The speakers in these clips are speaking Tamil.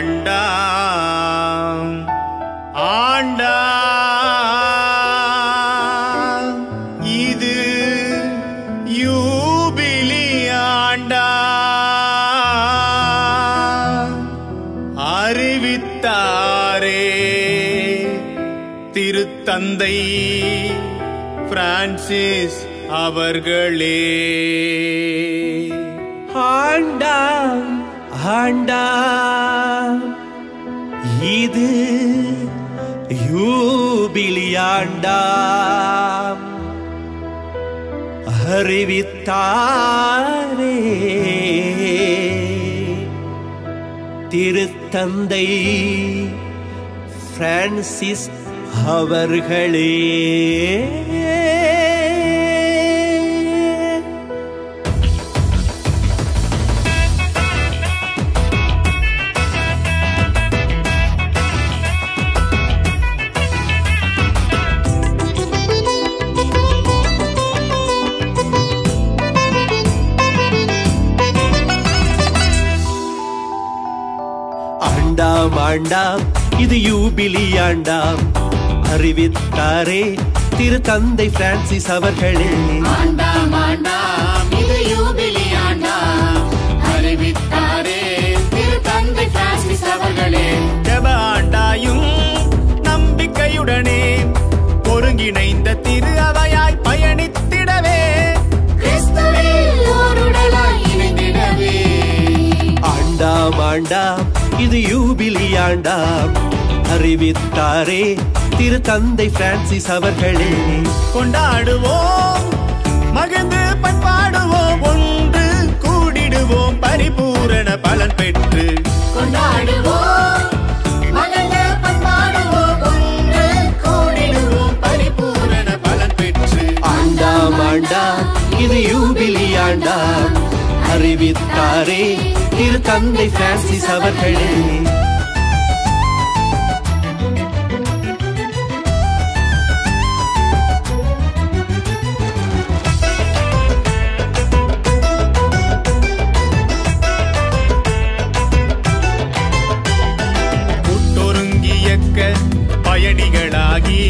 ஆண்டா ஆண்டா இது யூபிலி ஆண்டா அறிவித்தாரே திருத்தந்தை பிரான்சிஸ் அவர்களே. ஆண்டா ஆண்டா இது யூபிலி ஆண்டா அறிவித்தாரே திருத்தந்தை பிரான்சிஸ் அவர்களே. ஆண்டாம் ஆண்டாம் இது யூபிலி ஆண்டாம் அறிவித்தாரே திருத்தந்தை பிரான்சிஸ் அவர்களே. ஆண்டாம் ஆண்டாம் இது யூபிலி ஆண்டாம் அறிவித்தாரே திருத்தந்தை பிரான்சிஸ் அவர்களே. ஜெப ஆண்டாயும் நம்பிக்கையுடனே ஒருங்கிணைந்த திரு அவையாய் பயணித்திடவே கிறிஸ்துவில் ஓருடலாய் இணைந்திடவே. ஆண்டாம் ஆண்டாம் இது யூபிலி ஆண்டாம் அறிவித்தாரே திருத்தந்தை பிரான்சிஸ் அவர்களே. கொண்டாடுவோம் மகிழ்ந்து பண்பாடுவோம் ஒன்று கூடிடுவோம் பரிபூரண பலன் பெற்று. கொண்டாடுவோம் மகிழ்ந்து பண்பாடுவோம் ஒன்று கூடிடுவோம் பரிபூரண பலன் பெற்று. ஆண்டாம் ஆண்டாம் இது யூபிலி ஆண்டாம் அறிவித்தாரே திருத்தந்தை பிரான்சிஸ் அவர்களே. பயணிகளாகி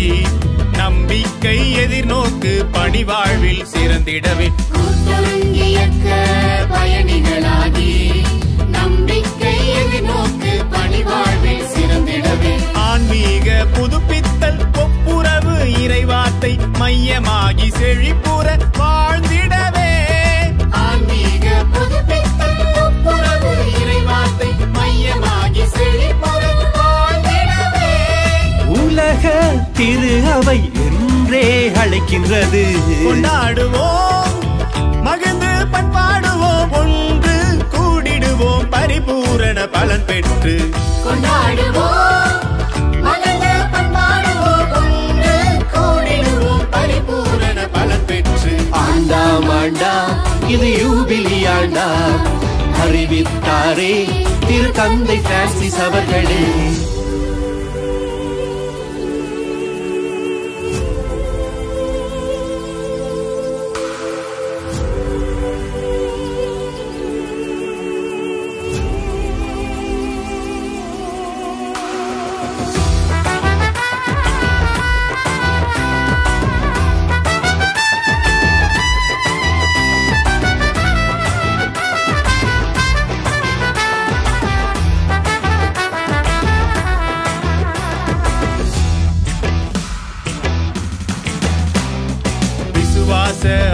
நம்பிக்கை எதிர்நோக்கு பணிவாழ்வில் சிறந்திடவே பயணிகளாகி நம்பிக்கை எதிர்நோக்கு பணிவாழ்வில் சிறந்திடவே. ஆன்மீக புதுப்பித்தல் ஒப்புரவு இறைவார்த்தை மையமாகி செழிப்புற வாழ்ந்திடவே. ஆன்மீக புதுப்பித்தல் ஒப்புரவு இறைவார்த்தை மையமாகி செழிப்புற வாழ்ந்திடவே. உலக திரு அவை என்றே அழைக்கின்றது. கொண்டாடுவோம் மகிழ்ந்து பண்பாடுவோம் ஒன்று கூடிடுவோம் பரிபூரண பலன் பெற்று. கொண்டாடுவோம் மகிழ்ந்து பண்பாடுவோம் ஒன்று கூடிடுவோம் பரிபூரண பலன் பெற்று. ஆண்டாம் ஆண்டாம் இது யூபிலி ஆண்டாம் அறிவித்தாரே திருத்தந்தை பிரான்சிஸ் அவர்களே.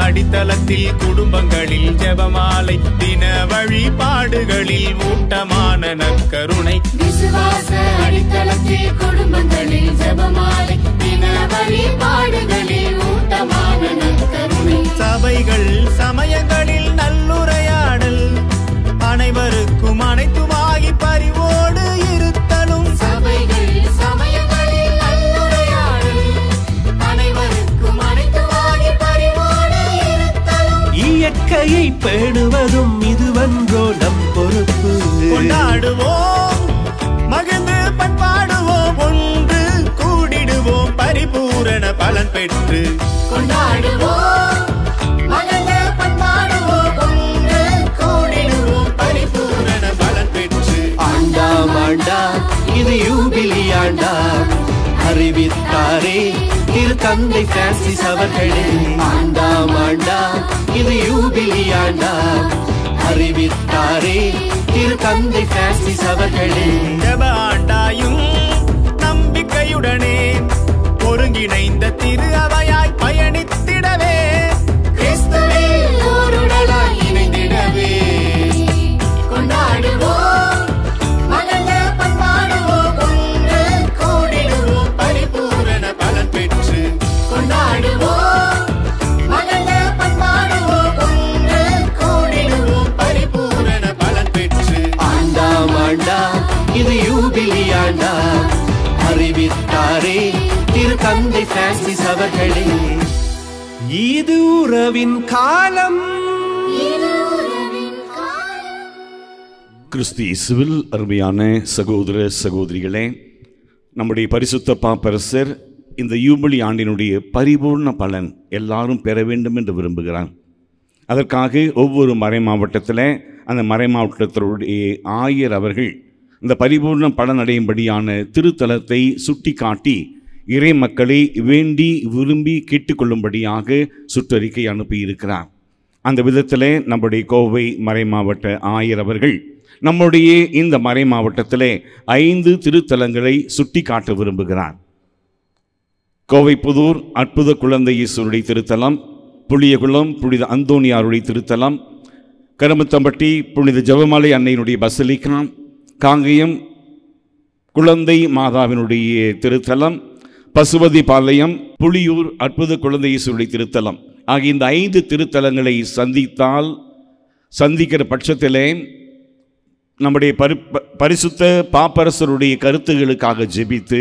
அடித்தளத்தில் குடும்பங்களில் ஜெபமாலை தின வழிபாடுகளில் ஊட்டமான நற்கருணை. விசுவாச அடித்தளத்தில் குடும்பங்களில் ஜெபமாலை தின வழிபாடுகளில் ஊட்டமான நற்கருணை. சபைகள் சமயங்களில் நல்லுரையாடல் அனைவருக்கும் அனைத்துமாகி பரிவோடு இருத்தலும். சபைகள் சமயங்களில் நல்லுரையாடல் அனைவருக்கும் அனைத்துமாகி பரிவோடு இருத்தலும். இயற்கையை பேணுவதும் இதுவன்றோ நம் பொறுப்பு. கொண்டாடுவோம் மகிழ்ந்து பண்பாடுவோம் ஒன்று கூடிடுவோம் பரிபூரண பலன் பெற்று. கொண்டாடுவோம் மகிழ்ந்து பண்பாடுவோம் ஒன்று கூடிடுவோம் பரிபூரண பலன் பெற்று. ஆண்டாம் ஆண்டாம் ஆண்டாம் அறிவித்தாரே திருத்தந்தை பிரான்சிஸ் அவர்களே. ஆண்டாம் ஆண்டாம் இது யூபிலி ஆண்டாம் அறிவித்தாரே திருத்தந்தை பிரான்சிஸ் அவர்களே. ஜெப ஆண்டாயும் நம்பிக்கையுடனே ஒருங்கிணைந்த திரு அவையாய் பயணித்திடவே கிறிஸ்துவில் ஓருடலாய் இணைந்திடவே கொண்டாடுவோம் மகிழ்ந்த பண்பாடுவோம் ஒன்று கூடிடுவோம் பரிபூரண பலன் பெற்று கொண்டாடுவோம் மகிழ்ந்த பண்பாடுவோம் ஒன்று கூடிடுவோம் பரிபூரண பலன் பெற்று. ஆண்டாம் ஆண்டாம் இது யூபிலி ஆண்டாம் அறிவித்தாரே திருத்தந்தை பிரான்சிஸ் அவர்களே. இது உறவின் காலம். கிறிஸ்து இயேசுவில் அருமையான சகோதர சகோதரிகளே, நம்முடைய பரிசுத்த பாப்பரசர் இந்த யூபிலி ஆண்டினுடைய பரிபூர்ண பலன் எல்லாரும் பெற வேண்டும் என்று விரும்புகிறார். அதற்காக ஒவ்வொரு மறை மாவட்டத்தில் அந்த மறை மாவட்டத்தினுடைய ஆயர் அவர்கள் இந்த பரிபூர்ண பலன் அடையும்படியான திருத்தலத்தை சுட்டி காட்டி இறை மக்களை வேண்டி விரும்பி கேட்டுக்கொள்ளும்படியாக சுற்றறிக்கை அனுப்பியிருக்கிறார். அந்த விதத்தில் நம்முடைய கோவை மறை மாவட்ட ஆயர் அவர்கள் நம்முடைய இந்த மறை மாவட்டத்தில் 5 திருத்தலங்களை சுட்டி காட்ட விரும்புகிறார். கோவை புதூர் அற்புத குழந்தை இயேசுடைய திருத்தலம், புளியகுளம் புனித அந்தோனியாருடைய திருத்தலம், கருமத்தம்பட்டி புனித ஜெபமாலை அன்னையினுடைய பசலிக்கா, காங்கேயம் குழந்தை மாதாவினுடைய திருத்தலம், பசுபதி பாளையம் புளியூர் அற்புத குழந்தை இயேசுடைய திருத்தலம் ஆகிய இந்த 5 திருத்தலங்களை சந்திக்கிற பட்சத்திலே நம்முடைய பரிசுத்த பாப்பரசருடைய கருத்துகளுக்காக ஜெபித்து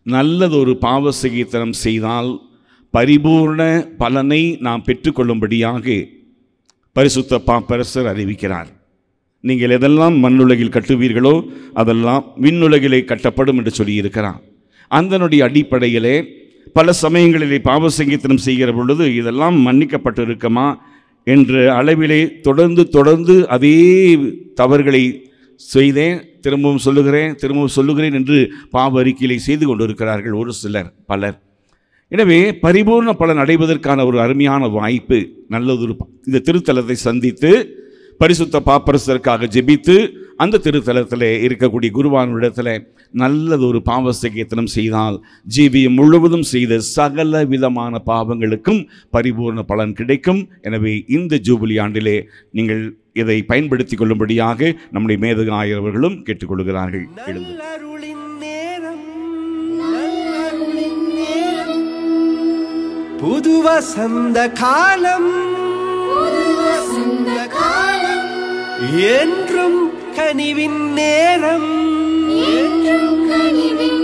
நல்லதொரு பாவ சங்கீர்த்தனம் செய்தால் பரிபூர்ண பலனை நாம் பெற்றுக்கொள்ளும்படியாக பரிசுத்த பாப்பரசர் அறிவிக்கிறார். நீங்கள் எதெல்லாம் மண்ணுலகில் கட்டுவீர்களோ அதெல்லாம் விண்ணுலகிலே கட்டப்படும் என்று சொல்லியிருக்கிறார். அதனுடைய அடிப்படையிலே பல சமயங்களிலே பாவ சங்கீர்த்தனம் செய்கிற பொழுது இதெல்லாம் மன்னிக்கப்பட்டு இருக்குமா என்ற அளவிலே தொடர்ந்து அதே தவறுகளை செய்தேன், திரும்பவும் சொல்லுகிறேன் என்று பாவ அறிக்கையை செய்து கொண்டிருக்கிறார்கள் ஒரு சிலர், பலர். எனவே பரிபூர்ண பலன் அடைவதற்கான ஒரு அருமையான வாய்ப்பு, நல்லதொரு இந்த திருத்தலத்தை சந்தித்து பரிசுத்த பாப்பரசருக்காக ஜெபித்து அந்த திருத்தலத்தில் இருக்கக்கூடிய குருவானிடத்தில் நல்லதொரு பாவ சங்கீர்த்தனம் செய்தால் ஜீவியம் முழுவதும் செய்த சகல விதமான பாவங்களுக்கும் பரிபூர்ண பலன் கிடைக்கும். எனவே இந்த ஜூபிலி ஆண்டிலே நீங்கள் இதை பயன்படுத்திக் கொள்ளும்படியாக நம்முடைய மேதக ஆயர் அவர்களும் கேட்டுக்கொள்கிறார்கள். நல்லருளின் நேரம், புது வசந்த காலம், என்றும் கனிவின் நேரம், என்றும் கனிவின்